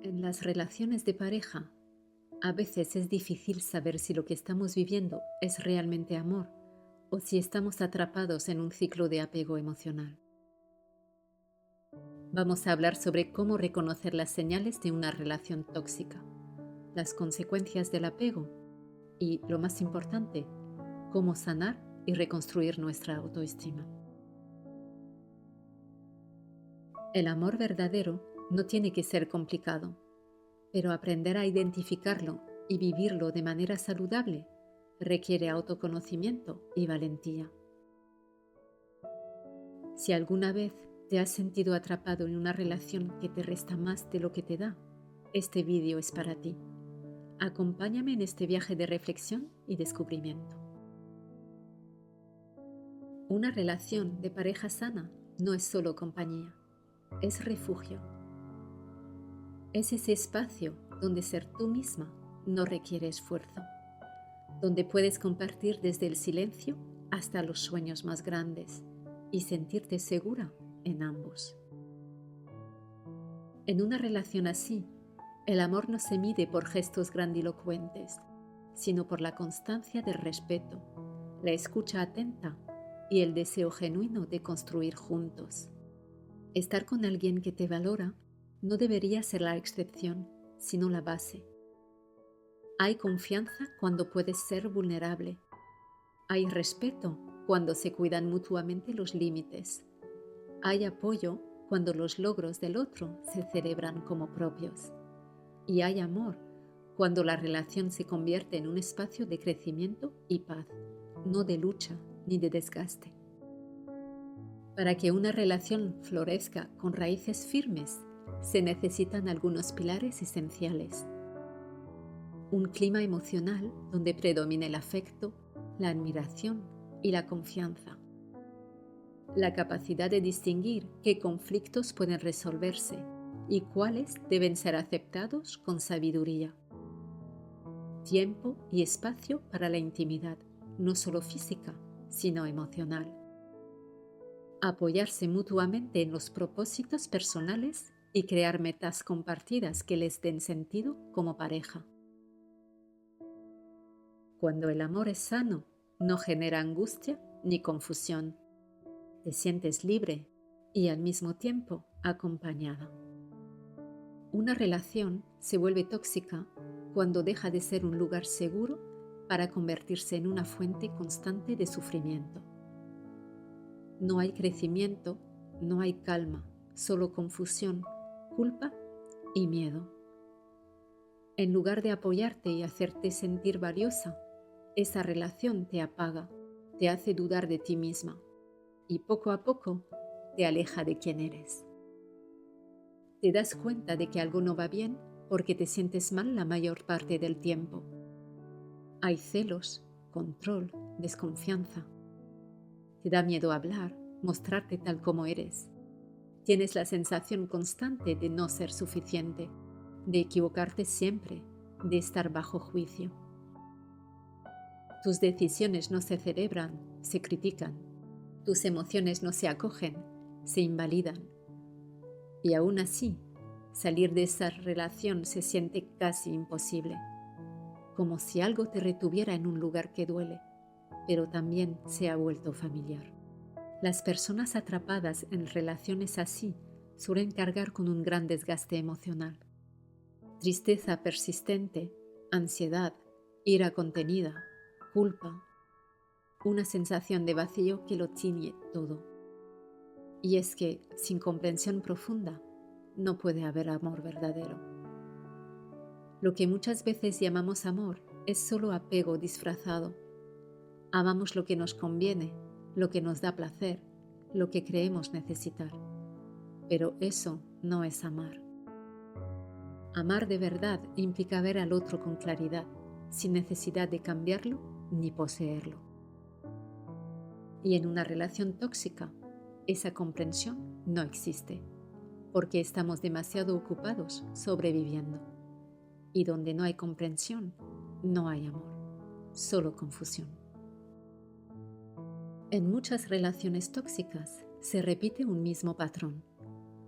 En las relaciones de pareja, a veces es difícil saber si lo que estamos viviendo es realmente amor o si estamos atrapados en un ciclo de apego emocional. Vamos a hablar sobre cómo reconocer las señales de una relación tóxica, las consecuencias del apego y, lo más importante, cómo sanar y reconstruir nuestra autoestima. El amor verdadero no tiene que ser complicado, pero aprender a identificarlo y vivirlo de manera saludable requiere autoconocimiento y valentía. Si alguna vez te has sentido atrapado en una relación que te resta más de lo que te da, este vídeo es para ti. Acompáñame en este viaje de reflexión y descubrimiento. Una relación de pareja sana no es solo compañía, es refugio. Es ese espacio donde ser tú misma no requiere esfuerzo, donde puedes compartir desde el silencio hasta los sueños más grandes y sentirte segura en ambos. En una relación así, el amor no se mide por gestos grandilocuentes, sino por la constancia del respeto, la escucha atenta y el deseo genuino de construir juntos. Estar con alguien que te valora no debería ser la excepción, sino la base. Hay confianza cuando puedes ser vulnerable. Hay respeto cuando se cuidan mutuamente los límites. Hay apoyo cuando los logros del otro se celebran como propios. Y hay amor cuando la relación se convierte en un espacio de crecimiento y paz, no de lucha ni de desgaste. Para que una relación florezca con raíces firmes, se necesitan algunos pilares esenciales. Un clima emocional donde predomine el afecto, la admiración y la confianza. La capacidad de distinguir qué conflictos pueden resolverse y cuáles deben ser aceptados con sabiduría. Tiempo y espacio para la intimidad, no solo física, sino emocional. Apoyarse mutuamente en los propósitos personales y crear metas compartidas que les den sentido como pareja. Cuando el amor es sano, no genera angustia ni confusión. Te sientes libre y al mismo tiempo acompañada. Una relación se vuelve tóxica cuando deja de ser un lugar seguro para convertirse en una fuente constante de sufrimiento. No hay crecimiento, no hay calma, solo confusión, culpa y miedo. En lugar de apoyarte y hacerte sentir valiosa, esa relación te apaga, te hace dudar de ti misma y poco a poco te aleja de quién eres. Te das cuenta de que algo no va bien porque te sientes mal la mayor parte del tiempo. Hay celos, control, desconfianza. Te da miedo hablar, mostrarte tal como eres. Tienes la sensación constante de no ser suficiente, de equivocarte siempre, de estar bajo juicio. Tus decisiones no se celebran, se critican. Tus emociones no se acogen, se invalidan. Y aún así, salir de esa relación se siente casi imposible, como si algo te retuviera en un lugar que duele, pero también se ha vuelto familiar. Las personas atrapadas en relaciones así suelen cargar con un gran desgaste emocional. Tristeza persistente, ansiedad, ira contenida, culpa, una sensación de vacío que lo tiñe todo. Y es que, sin comprensión profunda, no puede haber amor verdadero. Lo que muchas veces llamamos amor es solo apego disfrazado. Amamos lo que nos conviene, lo que nos da placer, lo que creemos necesitar. Pero eso no es amar. Amar de verdad implica ver al otro con claridad, sin necesidad de cambiarlo ni poseerlo. Y en una relación tóxica, esa comprensión no existe, porque estamos demasiado ocupados sobreviviendo. Y donde no hay comprensión, no hay amor, solo confusión. En muchas relaciones tóxicas se repite un mismo patrón.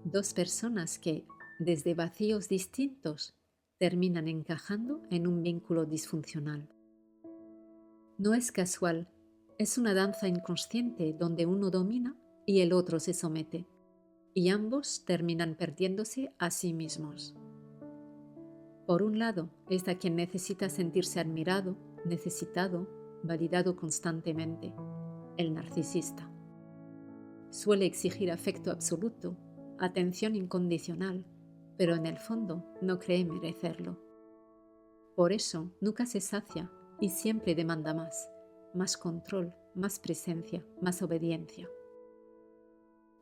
Dos personas que, desde vacíos distintos, terminan encajando en un vínculo disfuncional. No es casual, es una danza inconsciente donde uno domina y el otro se somete, y ambos terminan perdiéndose a sí mismos. Por un lado, está quien necesita sentirse admirado, necesitado, validado constantemente, el narcisista. Suele exigir afecto absoluto, atención incondicional, pero en el fondo no cree merecerlo. Por eso nunca se sacia y siempre demanda más control, más presencia, más obediencia.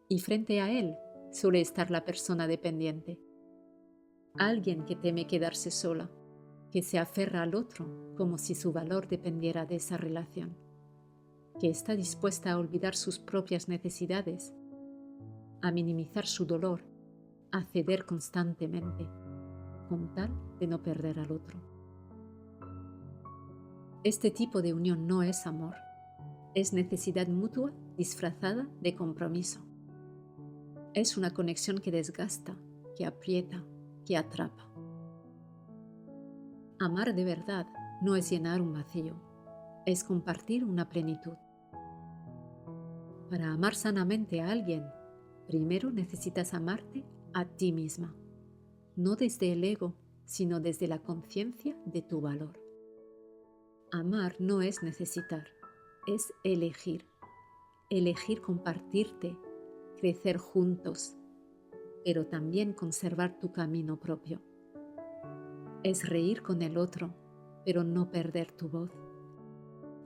Y frente a él suele estar la persona dependiente. Alguien que teme quedarse sola, que se aferra al otro como si su valor dependiera de esa relación, que está dispuesta a olvidar sus propias necesidades, a minimizar su dolor, a ceder constantemente, con tal de no perder al otro. Este tipo de unión no es amor, es necesidad mutua disfrazada de compromiso. Es una conexión que desgasta, que aprieta, que atrapa. Amar de verdad no es llenar un vacío, es compartir una plenitud. Para amar sanamente a alguien, primero necesitas amarte a ti misma, no desde el ego, sino desde la conciencia de tu valor. Amar no es necesitar, es elegir compartirte, crecer juntos, pero también conservar tu camino propio. Es reír con el otro, pero no perder tu voz.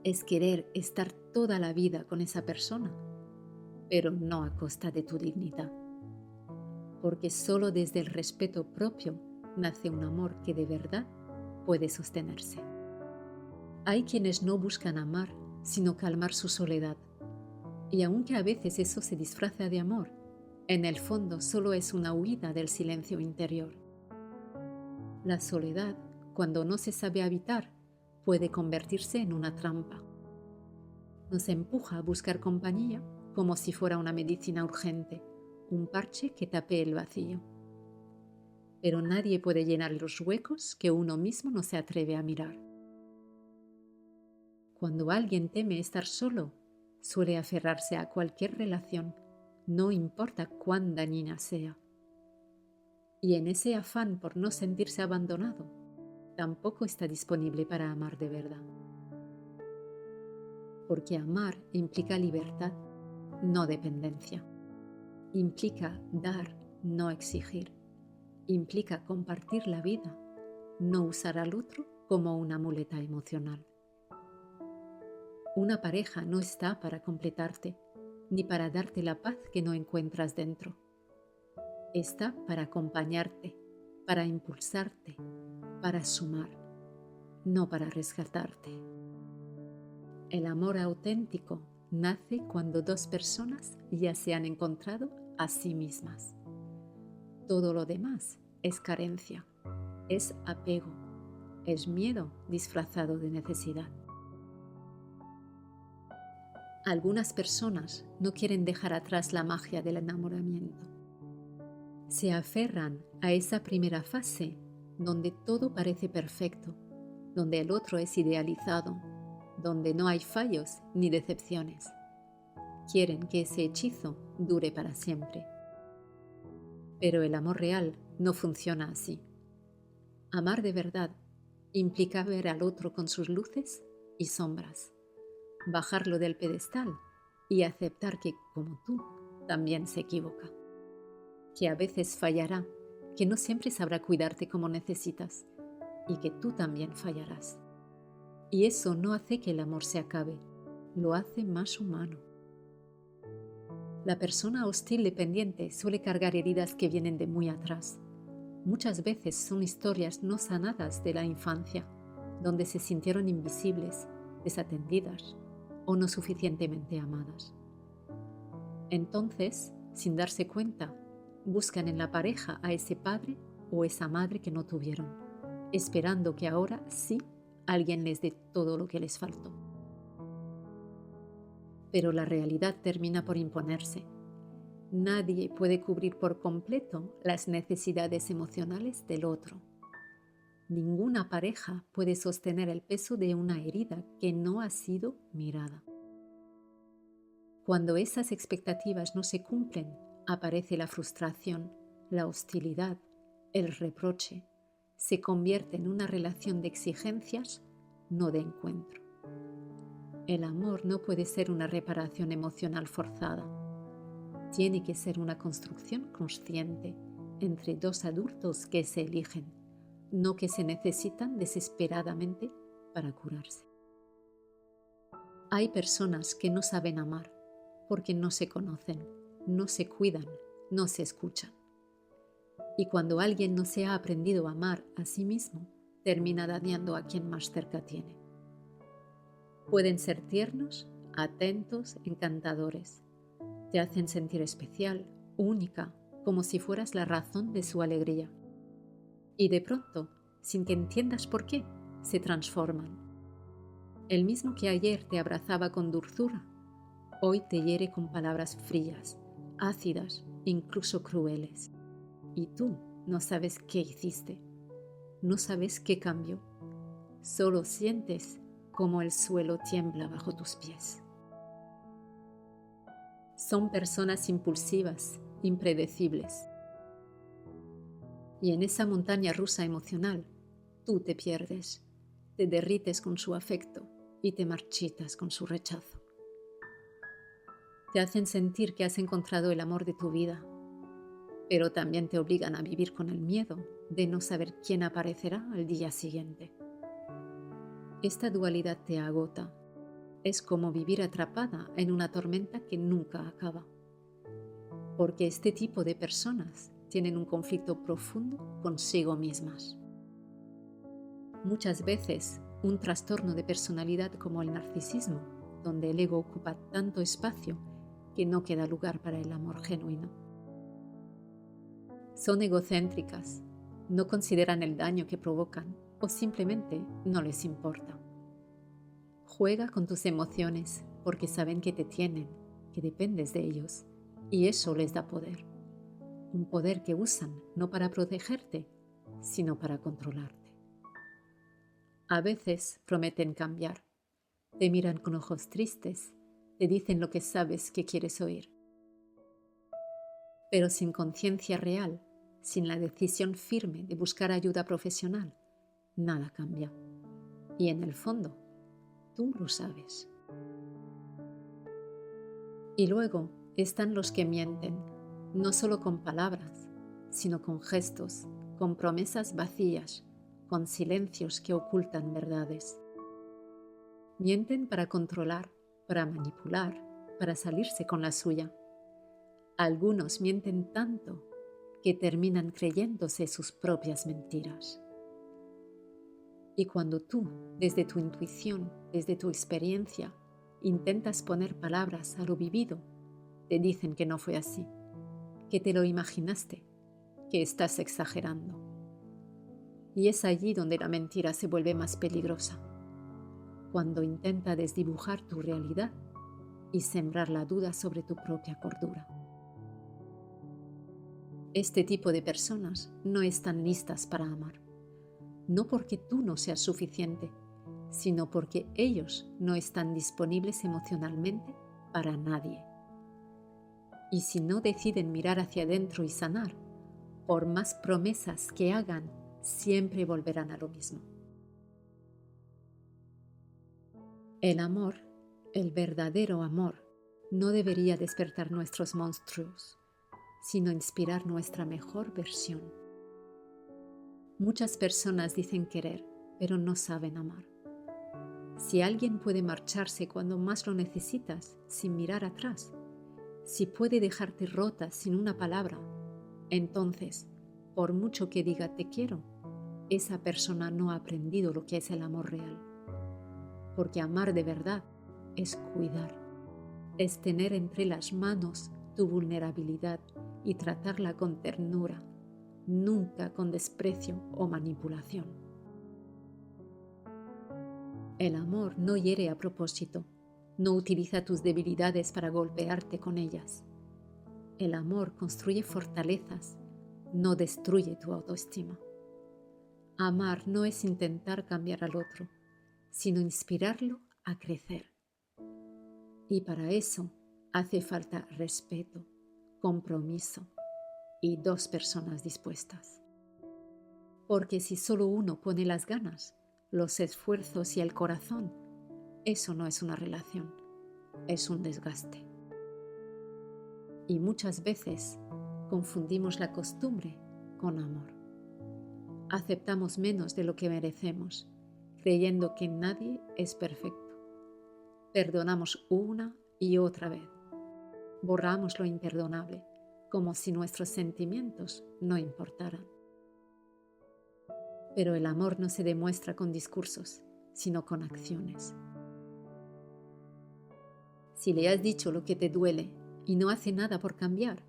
Es querer estar toda la vida con esa persona, pero no a costa de tu dignidad. Porque solo desde el respeto propio nace un amor que de verdad puede sostenerse. Hay quienes no buscan amar, sino calmar su soledad. Y aunque a veces eso se disfraza de amor, en el fondo solo es una huida del silencio interior. La soledad, cuando no se sabe habitar, puede convertirse en una trampa. Nos empuja a buscar compañía como si fuera una medicina urgente, un parche que tape el vacío. Pero nadie puede llenar los huecos que uno mismo no se atreve a mirar. Cuando alguien teme estar solo, suele aferrarse a cualquier relación, no importa cuán dañina sea. Y en ese afán por no sentirse abandonado, tampoco está disponible para amar de verdad. Porque amar implica libertad, no dependencia. Implica dar, no exigir. Implica compartir la vida, no usar al otro como una muleta emocional. Una pareja no está para completarte, ni para darte la paz que no encuentras dentro. Está para acompañarte, para impulsarte, para sumar, no para rescatarte. El amor auténtico nace cuando dos personas ya se han encontrado a sí mismas. Todo lo demás es carencia, es apego, es miedo disfrazado de necesidad. Algunas personas no quieren dejar atrás la magia del enamoramiento. Se aferran a esa primera fase donde todo parece perfecto, donde el otro es idealizado, donde no hay fallos ni decepciones. Quieren que ese hechizo dure para siempre. Pero el amor real no funciona así. Amar de verdad implica ver al otro con sus luces y sombras, bajarlo del pedestal y aceptar que, como tú, también se equivoca, que a veces fallará, que no siempre sabrá cuidarte como necesitas y que tú también fallarás. Y eso no hace que el amor se acabe, lo hace más humano. La persona hostil dependiente suele cargar heridas que vienen de muy atrás. Muchas veces son historias no sanadas de la infancia, donde se sintieron invisibles, desatendidas o no suficientemente amadas. Entonces, sin darse cuenta, buscan en la pareja a ese padre o esa madre que no tuvieron, esperando que ahora sí alguien les dé todo lo que les faltó. Pero la realidad termina por imponerse. Nadie puede cubrir por completo las necesidades emocionales del otro. Ninguna pareja puede sostener el peso de una herida que no ha sido mirada. Cuando esas expectativas no se cumplen, aparece la frustración, la hostilidad, el reproche. Se convierte en una relación de exigencias, no de encuentro. El amor no puede ser una reparación emocional forzada. Tiene que ser una construcción consciente entre dos adultos que se eligen, no que se necesitan desesperadamente para curarse. Hay personas que no saben amar porque no se conocen, no se cuidan, no se escuchan. Y cuando alguien no se ha aprendido a amar a sí mismo, termina dañando a quien más cerca tiene. Pueden ser tiernos, atentos, encantadores. Te hacen sentir especial, única, como si fueras la razón de su alegría. Y de pronto, sin que entiendas por qué, se transforman. El mismo que ayer te abrazaba con dulzura, hoy te hiere con palabras frías, ácidas, incluso crueles. Y tú no sabes qué hiciste, no sabes qué cambió, solo sientes cómo el suelo tiembla bajo tus pies. Son personas impulsivas, impredecibles. Y en esa montaña rusa emocional, tú te pierdes, te derrites con su afecto y te marchitas con su rechazo. Te hacen sentir que has encontrado el amor de tu vida, pero también te obligan a vivir con el miedo de no saber quién aparecerá al día siguiente. Esta dualidad te agota. Es como vivir atrapada en una tormenta que nunca acaba. Porque este tipo de personas tienen un conflicto profundo consigo mismas. Muchas veces, un trastorno de personalidad como el narcisismo, donde el ego ocupa tanto espacio que no queda lugar para el amor genuino. Son egocéntricas, no consideran el daño que provocan o simplemente no les importa. Juega con tus emociones porque saben que te tienen, que dependes de ellos, y eso les da poder. Un poder que usan no para protegerte, sino para controlarte. A veces prometen cambiar, te miran con ojos tristes, te dicen lo que sabes que quieres oír. Pero sin conciencia real, sin la decisión firme de buscar ayuda profesional, nada cambia. Y en el fondo, tú lo sabes. Y luego están los que mienten, no solo con palabras, sino con gestos, con promesas vacías, con silencios que ocultan verdades. Mienten para controlar, para manipular, para salirse con la suya. Algunos mienten tanto que terminan creyéndose sus propias mentiras. Y cuando tú, desde tu intuición, desde tu experiencia, intentas poner palabras a lo vivido, te dicen que no fue así, que te lo imaginaste, que estás exagerando. Y es allí donde la mentira se vuelve más peligrosa, cuando intenta desdibujar tu realidad y sembrar la duda sobre tu propia cordura. Este tipo de personas no están listas para amar, no porque tú no seas suficiente, sino porque ellos no están disponibles emocionalmente para nadie. Y si no deciden mirar hacia adentro y sanar, por más promesas que hagan, siempre volverán a lo mismo. El amor, el verdadero amor, no debería despertar nuestros monstruos, sino inspirar nuestra mejor versión. Muchas personas dicen querer, pero no saben amar. Si alguien puede marcharse cuando más lo necesitas, sin mirar atrás, si puede dejarte rota sin una palabra, entonces, por mucho que diga te quiero, esa persona no ha aprendido lo que es el amor real. Porque amar de verdad es cuidar, es tener entre las manos tu vulnerabilidad y tratarla con ternura, nunca con desprecio o manipulación. El amor no hiere a propósito, no utiliza tus debilidades para golpearte con ellas. El amor construye fortalezas, no destruye tu autoestima. Amar no es intentar cambiar al otro, sino inspirarlo a crecer. Y para eso hace falta respeto, compromiso y dos personas dispuestas. Porque si solo uno pone las ganas, los esfuerzos y el corazón, eso no es una relación, es un desgaste. Y muchas veces confundimos la costumbre con amor. Aceptamos menos de lo que merecemos, creyendo que nadie es perfecto. Perdonamos una y otra vez. Borramos lo imperdonable, como si nuestros sentimientos no importaran. Pero el amor no se demuestra con discursos, sino con acciones. Si le has dicho lo que te duele y no hace nada por cambiar,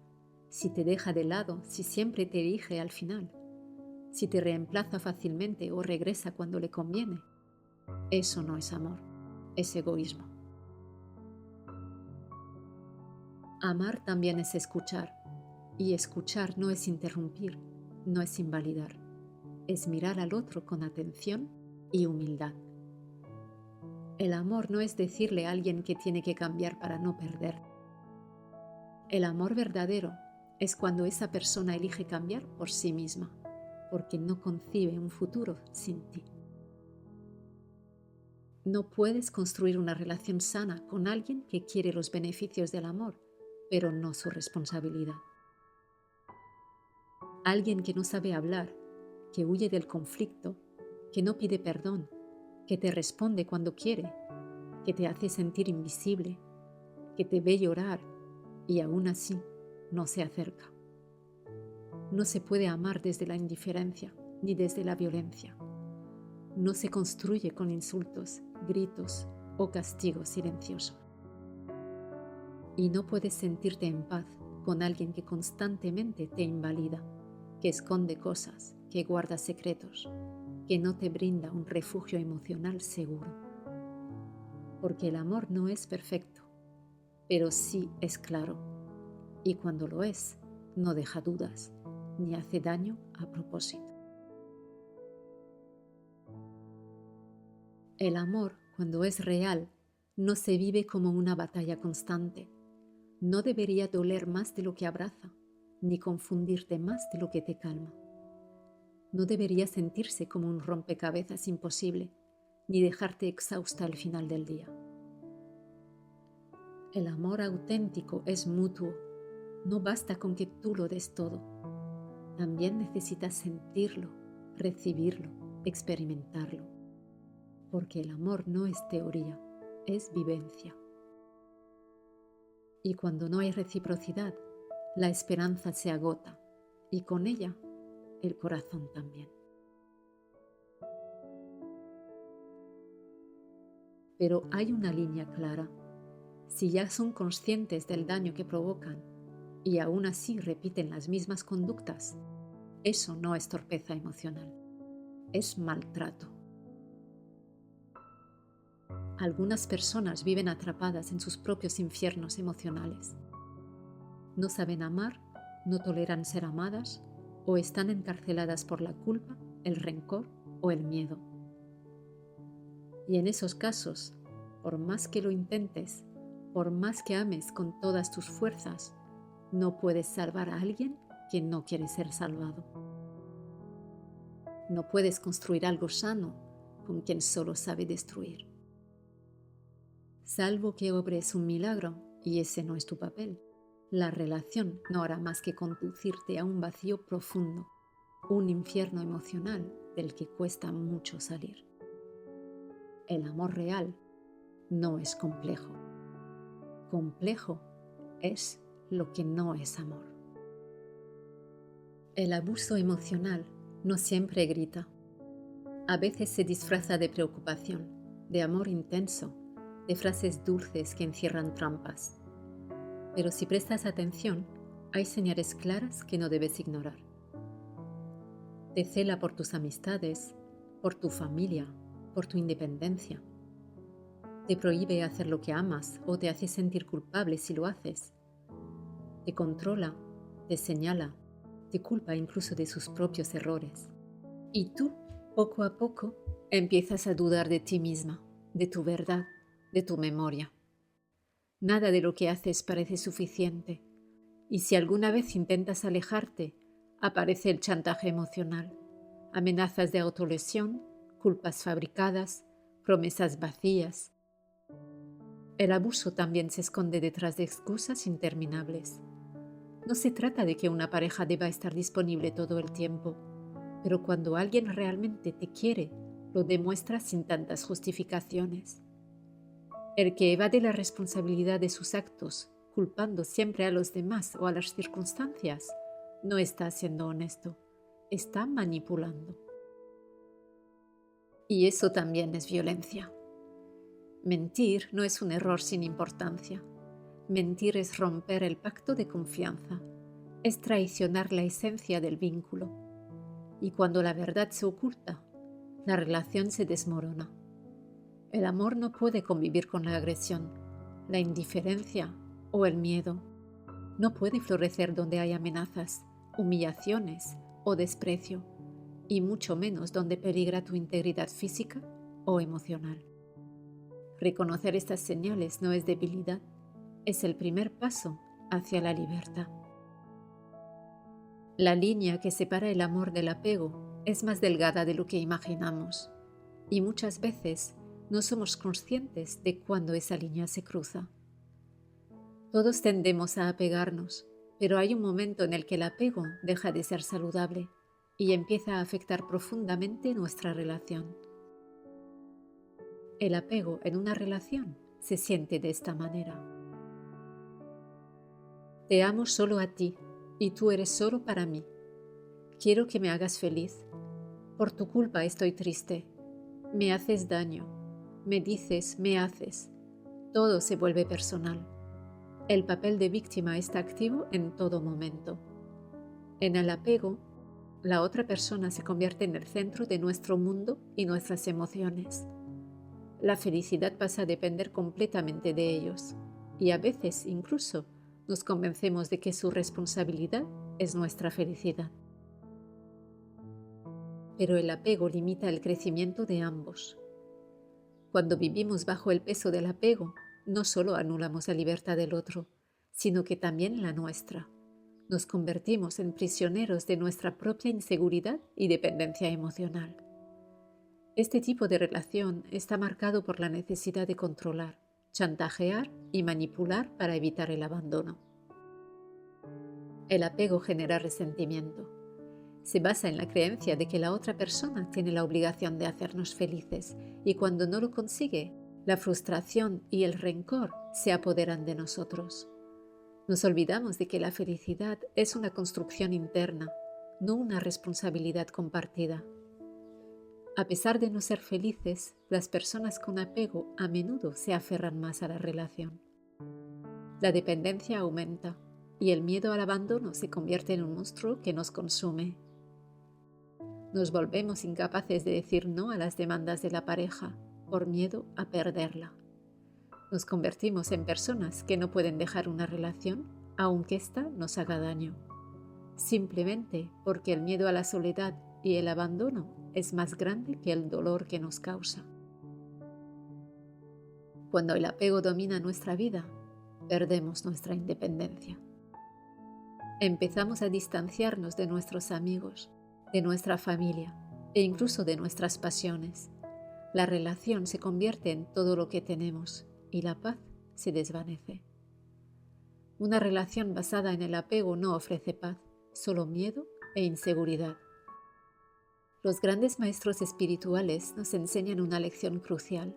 si te deja de lado, si siempre te elige al final, si te reemplaza fácilmente o regresa cuando le conviene, eso no es amor, es egoísmo. Amar también es escuchar, y escuchar no es interrumpir, no es invalidar, es mirar al otro con atención y humildad. El amor no es decirle a alguien que tiene que cambiar para no perder. El amor verdadero es cuando esa persona elige cambiar por sí misma, porque no concibe un futuro sin ti. No puedes construir una relación sana con alguien que quiere los beneficios del amor, pero no su responsabilidad. Alguien que no sabe hablar, que huye del conflicto, que no pide perdón, que te responde cuando quiere, que te hace sentir invisible, que te ve llorar y aún así no se acerca. No se puede amar desde la indiferencia ni desde la violencia. No se construye con insultos, gritos o castigos silenciosos. Y no puedes sentirte en paz con alguien que constantemente te invalida, que esconde cosas, que guarda secretos, que no te brinda un refugio emocional seguro. Porque el amor no es perfecto, pero sí es claro. Y cuando lo es, no deja dudas, ni hace daño a propósito. El amor, cuando es real, no se vive como una batalla constante. No debería doler más de lo que abraza, ni confundirte más de lo que te calma. No debería sentirse como un rompecabezas imposible, ni dejarte exhausta al final del día. El amor auténtico es mutuo. No basta con que tú lo des todo. También necesitas sentirlo, recibirlo, experimentarlo. Porque el amor no es teoría, es vivencia. Y cuando no hay reciprocidad, la esperanza se agota y con ella el corazón también. Pero hay una línea clara. Si ya son conscientes del daño que provocan y aún así repiten las mismas conductas, eso no es torpeza emocional, es maltrato. Algunas personas viven atrapadas en sus propios infiernos emocionales. No saben amar, no toleran ser amadas o están encarceladas por la culpa, el rencor o el miedo. Y en esos casos, por más que lo intentes, por más que ames con todas tus fuerzas, no puedes salvar a alguien que no quiere ser salvado. No puedes construir algo sano con quien solo sabe destruir. Salvo que obres un milagro, y ese no es tu papel, la relación no hará más que conducirte a un vacío profundo, un infierno emocional del que cuesta mucho salir. El amor real no es complejo. Complejo es lo que no es amor. El abuso emocional no siempre grita. A veces se disfraza de preocupación, de amor intenso, de frases dulces que encierran trampas. Pero si prestas atención, hay señales claras que no debes ignorar. Te cela por tus amistades, por tu familia, por tu independencia. Te prohíbe hacer lo que amas o te hace sentir culpable si lo haces. te controla, te señala, te culpa incluso de sus propios errores. Y tú, poco a poco, empiezas a dudar de ti misma, de tu verdad, de tu memoria. Nada de lo que haces parece suficiente. Y si alguna vez intentas alejarte, aparece el chantaje emocional, amenazas de autolesión, culpas fabricadas, promesas vacías. El abuso también se esconde detrás de excusas interminables. No se trata de que una pareja deba estar disponible todo el tiempo, pero cuando alguien realmente te quiere, lo demuestra sin tantas justificaciones. El que evade la responsabilidad de sus actos, culpando siempre a los demás o a las circunstancias, no está siendo honesto, está manipulando. Y eso también es violencia. Mentir no es un error sin importancia. Mentir es romper el pacto de confianza, es traicionar la esencia del vínculo. Y cuando la verdad se oculta, la relación se desmorona. El amor no puede convivir con la agresión, la indiferencia o el miedo. No puede florecer donde hay amenazas, humillaciones o desprecio, y mucho menos donde peligra tu integridad física o emocional. Reconocer estas señales no es debilidad, es el primer paso hacia la libertad. La línea que separa el amor del apego es más delgada de lo que imaginamos, y muchas veces no somos conscientes de cuándo esa línea se cruza. Todos tendemos a apegarnos, pero hay un momento en el que el apego deja de ser saludable y empieza a afectar profundamente nuestra relación. El apego en una relación se siente de esta manera. Te amo solo a ti y tú eres solo para mí. Quiero que me hagas feliz. Por tu culpa estoy triste. Me haces daño. Me dices, me haces. Todo se vuelve personal. El papel de víctima está activo en todo momento. En el apego, la otra persona se convierte en el centro de nuestro mundo y nuestras emociones. La felicidad pasa a depender completamente de ellos y a veces incluso nos convencemos de que su responsabilidad es nuestra felicidad. Pero el apego limita el crecimiento de ambos. Cuando vivimos bajo el peso del apego, no solo anulamos la libertad del otro, sino que también la nuestra. Nos convertimos en prisioneros de nuestra propia inseguridad y dependencia emocional. Este tipo de relación está marcado por la necesidad de controlar, chantajear y manipular para evitar el abandono. El apego genera resentimiento. Se basa en la creencia de que la otra persona tiene la obligación de hacernos felices y cuando no lo consigue, la frustración y el rencor se apoderan de nosotros. Nos olvidamos de que la felicidad es una construcción interna, no una responsabilidad compartida. A pesar de no ser felices, las personas con apego a menudo se aferran más a la relación. La dependencia aumenta y el miedo al abandono se convierte en un monstruo que nos consume. Nos volvemos incapaces de decir no a las demandas de la pareja por miedo a perderla. Nos convertimos en personas que no pueden dejar una relación aunque ésta nos haga daño, simplemente porque el miedo a la soledad y el abandono es más grande que el dolor que nos causa. Cuando el apego domina nuestra vida, perdemos nuestra independencia. Empezamos a distanciarnos de nuestros amigos, de nuestra familia e incluso de nuestras pasiones. La relación se convierte en todo lo que tenemos y la paz se desvanece. Una relación basada en el apego no ofrece paz, solo miedo e inseguridad. Los grandes maestros espirituales nos enseñan una lección crucial.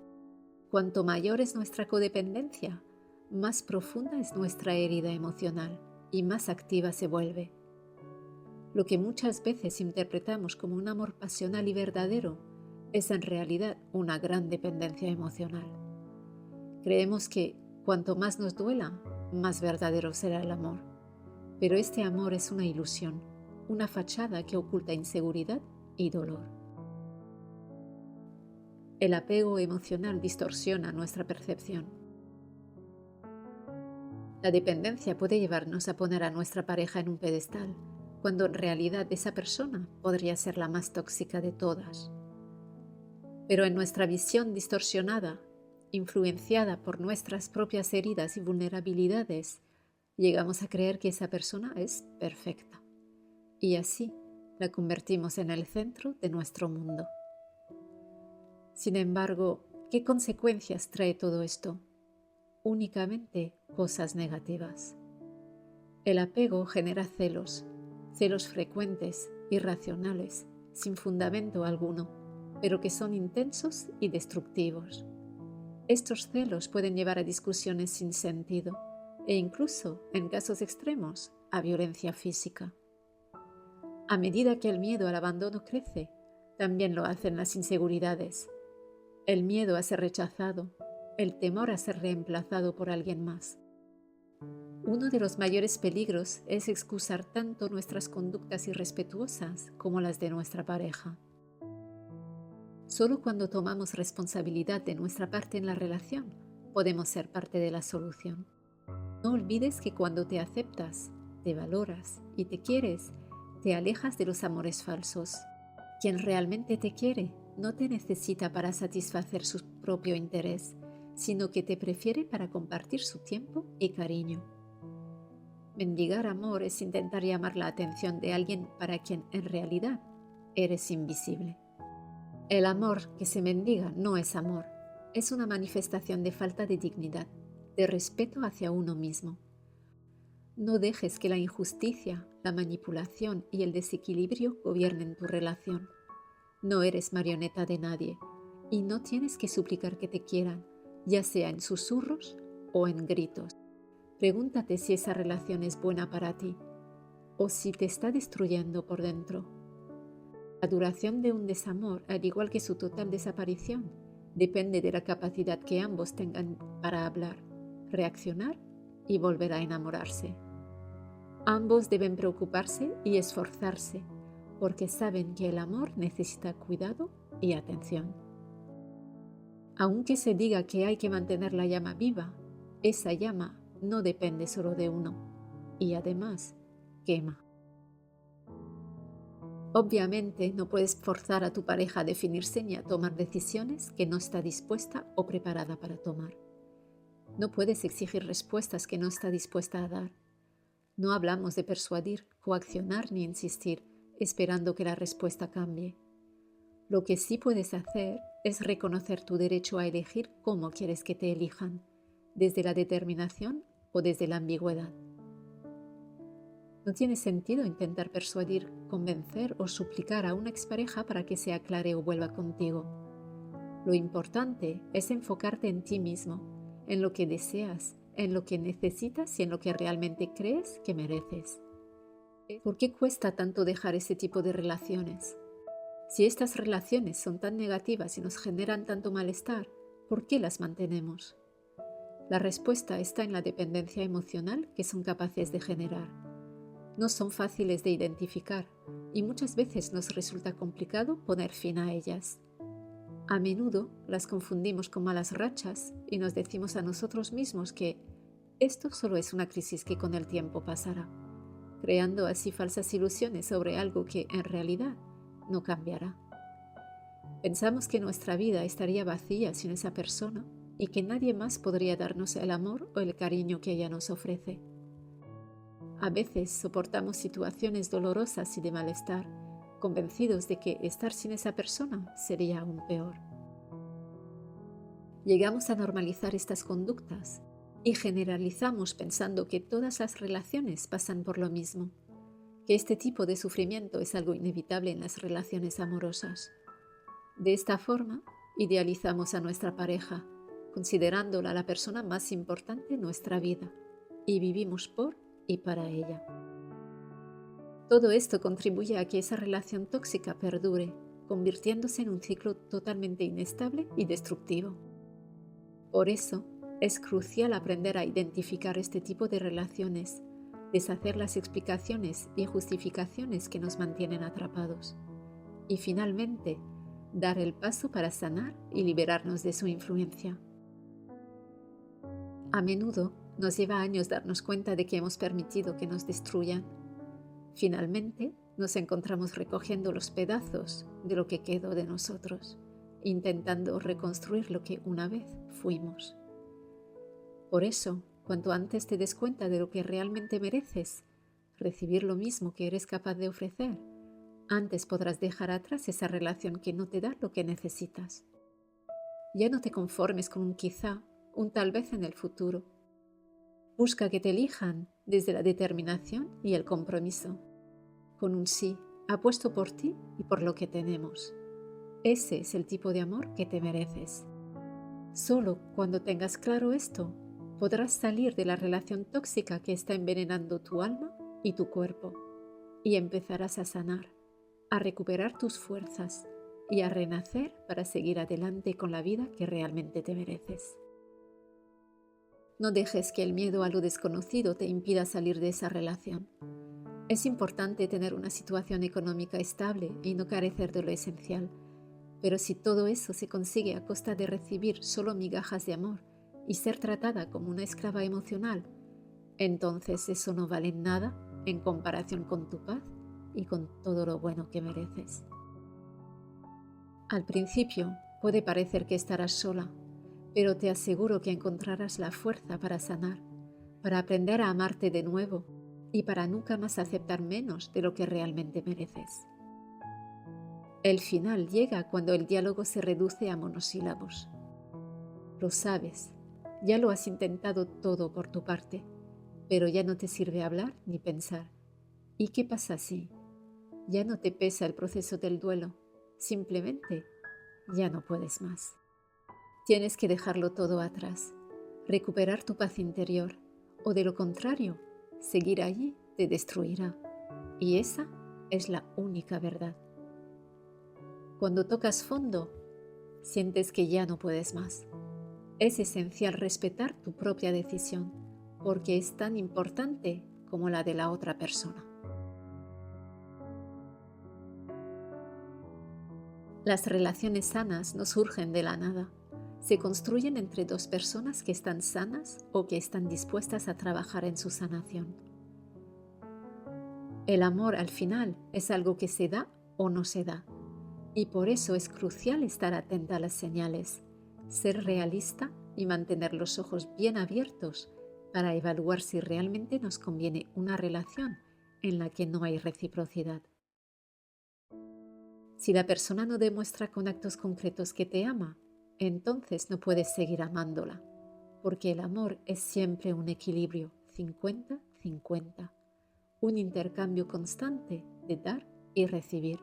Cuanto mayor es nuestra codependencia, más profunda es nuestra herida emocional y más activa se vuelve. Lo que muchas veces interpretamos como un amor pasional y verdadero es en realidad una gran dependencia emocional. Creemos que cuanto más nos duela, más verdadero será el amor. Pero este amor es una ilusión, una fachada que oculta inseguridad y dolor. El apego emocional distorsiona nuestra percepción. La dependencia puede llevarnos a poner a nuestra pareja en un pedestal, cuando en realidad esa persona podría ser la más tóxica de todas. Pero en nuestra visión distorsionada, influenciada por nuestras propias heridas y vulnerabilidades, llegamos a creer que esa persona es perfecta. Y así la convertimos en el centro de nuestro mundo. Sin embargo, ¿qué consecuencias trae todo esto? Únicamente cosas negativas. El apego genera celos frecuentes, irracionales, sin fundamento alguno, pero que son intensos y destructivos. Estos celos pueden llevar a discusiones sin sentido e incluso, en casos extremos, a violencia física. A medida que el miedo al abandono crece, también lo hacen las inseguridades. El miedo a ser rechazado, el temor a ser reemplazado por alguien más. Uno de los mayores peligros es excusar tanto nuestras conductas irrespetuosas como las de nuestra pareja. Solo cuando tomamos responsabilidad de nuestra parte en la relación, podemos ser parte de la solución. No olvides que cuando te aceptas, te valoras y te quieres, te alejas de los amores falsos. Quien realmente te quiere no te necesita para satisfacer su propio interés, sino que te prefiere para compartir su tiempo y cariño. Mendigar amor es intentar llamar la atención de alguien para quien en realidad eres invisible. El amor que se mendiga no es amor, es una manifestación de falta de dignidad, de respeto hacia uno mismo. No dejes que la injusticia, la manipulación y el desequilibrio gobiernen tu relación. No eres marioneta de nadie y no tienes que suplicar que te quieran, ya sea en susurros o en gritos. Pregúntate si esa relación es buena para ti o si te está destruyendo por dentro. La duración de un desamor, al igual que su total desaparición, depende de la capacidad que ambos tengan para hablar, reaccionar y volver a enamorarse. Ambos deben preocuparse y esforzarse, porque saben que el amor necesita cuidado y atención. Aunque se diga que hay que mantener la llama viva, esa llama no depende solo de uno y además quema. Obviamente no puedes forzar a tu pareja a definirse ni a tomar decisiones que no está dispuesta o preparada para tomar. No puedes exigir respuestas que no está dispuesta a dar. No hablamos de persuadir, coaccionar ni insistir, esperando que la respuesta cambie. Lo que sí puedes hacer es reconocer tu derecho a elegir cómo quieres que te elijan, desde la determinación o desde la ambigüedad. No tiene sentido intentar persuadir, convencer o suplicar a una expareja para que se aclare o vuelva contigo. Lo importante es enfocarte en ti mismo, en lo que deseas, en lo que necesitas y en lo que realmente crees que mereces. ¿Por qué cuesta tanto dejar ese tipo de relaciones? Si estas relaciones son tan negativas y nos generan tanto malestar, ¿por qué las mantenemos? La respuesta está en la dependencia emocional que son capaces de generar. No son fáciles de identificar y muchas veces nos resulta complicado poner fin a ellas. A menudo las confundimos con malas rachas y nos decimos a nosotros mismos que esto solo es una crisis que con el tiempo pasará, creando así falsas ilusiones sobre algo que en realidad no cambiará. Pensamos que nuestra vida estaría vacía sin esa persona y que nadie más podría darnos el amor o el cariño que ella nos ofrece. A veces soportamos situaciones dolorosas y de malestar, convencidos de que estar sin esa persona sería aún peor. Llegamos a normalizar estas conductas y generalizamos pensando que todas las relaciones pasan por lo mismo, que este tipo de sufrimiento es algo inevitable en las relaciones amorosas. De esta forma, idealizamos a nuestra pareja, considerándola la persona más importante en nuestra vida, y vivimos por y para ella. Todo esto contribuye a que esa relación tóxica perdure, convirtiéndose en un ciclo totalmente inestable y destructivo. Por eso, es crucial aprender a identificar este tipo de relaciones, deshacer las explicaciones y justificaciones que nos mantienen atrapados, y finalmente, dar el paso para sanar y liberarnos de su influencia. A menudo, Nos lleva años darnos cuenta de que hemos permitido que nos destruyan. Finalmente, nos encontramos recogiendo los pedazos de lo que quedó de nosotros, intentando reconstruir lo que una vez fuimos. Por eso, cuanto antes te des cuenta de lo que realmente mereces, recibir lo mismo que eres capaz de ofrecer, antes podrás dejar atrás esa relación que no te da lo que necesitas. Ya no te conformes con un quizá, un tal vez en el futuro. Busca que te elijan desde la determinación y el compromiso. Con un sí, apuesto por ti y por lo que tenemos. Ese es el tipo de amor que te mereces. Solo cuando tengas claro esto, podrás salir de la relación tóxica que está envenenando tu alma y tu cuerpo, y empezarás a sanar, a recuperar tus fuerzas y a renacer para seguir adelante con la vida que realmente te mereces. No dejes que el miedo a lo desconocido te impida salir de esa relación. Es importante tener una situación económica estable y no carecer de lo esencial, pero si todo eso se consigue a costa de recibir solo migajas de amor y ser tratada como una esclava emocional, entonces eso no vale nada en comparación con tu paz y con todo lo bueno que mereces. Al principio puede parecer que estarás sola, pero te aseguro que encontrarás la fuerza para sanar, para aprender a amarte de nuevo y para nunca más aceptar menos de lo que realmente mereces. El final llega cuando el diálogo se reduce a monosílabos. Lo sabes, ya lo has intentado todo por tu parte, pero ya no te sirve hablar ni pensar. ¿Y qué pasa si ya no te pesa el proceso del duelo? Simplemente ya no puedes más. Tienes que dejarlo todo atrás, recuperar tu paz interior, o de lo contrario, seguir allí te destruirá. Y esa es la única verdad. Cuando tocas fondo, sientes que ya no puedes más. Es esencial respetar tu propia decisión, porque es tan importante como la de la otra persona. Las relaciones sanas no surgen de la nada. Se construyen entre dos personas que están sanas o que están dispuestas a trabajar en su sanación. El amor al final es algo que se da o no se da, y por eso es crucial estar atenta a las señales, ser realista y mantener los ojos bien abiertos para evaluar si realmente nos conviene una relación en la que no hay reciprocidad. Si la persona no demuestra con actos concretos que te ama, entonces no puedes seguir amándola, porque el amor es siempre un equilibrio 50-50, un intercambio constante de dar y recibir.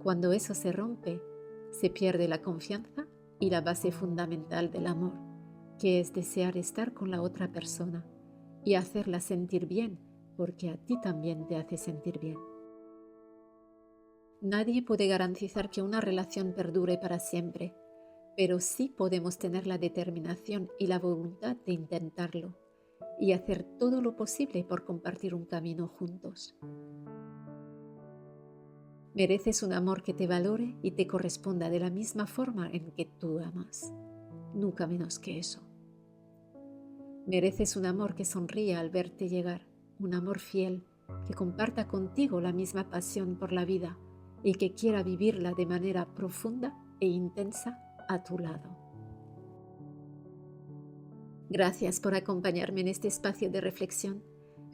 Cuando eso se rompe, se pierde la confianza y la base fundamental del amor, que es desear estar con la otra persona y hacerla sentir bien, porque a ti también te hace sentir bien. Nadie puede garantizar que una relación perdure para siempre, pero sí podemos tener la determinación y la voluntad de intentarlo y hacer todo lo posible por compartir un camino juntos. Mereces un amor que te valore y te corresponda de la misma forma en que tú amas, nunca menos que eso. Mereces un amor que sonría al verte llegar, un amor fiel, que comparta contigo la misma pasión por la vida y que quiera vivirla de manera profunda e intensa a tu lado. Gracias por acompañarme en este espacio de reflexión.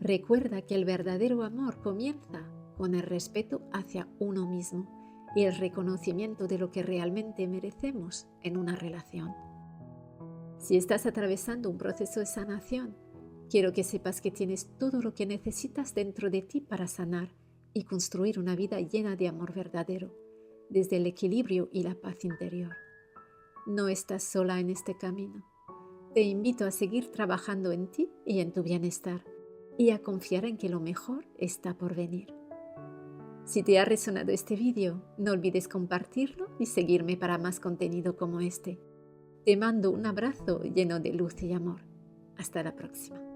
Recuerda que el verdadero amor comienza con el respeto hacia uno mismo y el reconocimiento de lo que realmente merecemos en una relación. Si estás atravesando un proceso de sanación, quiero que sepas que tienes todo lo que necesitas dentro de ti para sanar y construir una vida llena de amor verdadero, desde el equilibrio y la paz interior. No estás sola en este camino. Te invito a seguir trabajando en ti y en tu bienestar y a confiar en que lo mejor está por venir. Si te ha resonado este vídeo, no olvides compartirlo y seguirme para más contenido como este. Te mando un abrazo lleno de luz y amor. Hasta la próxima.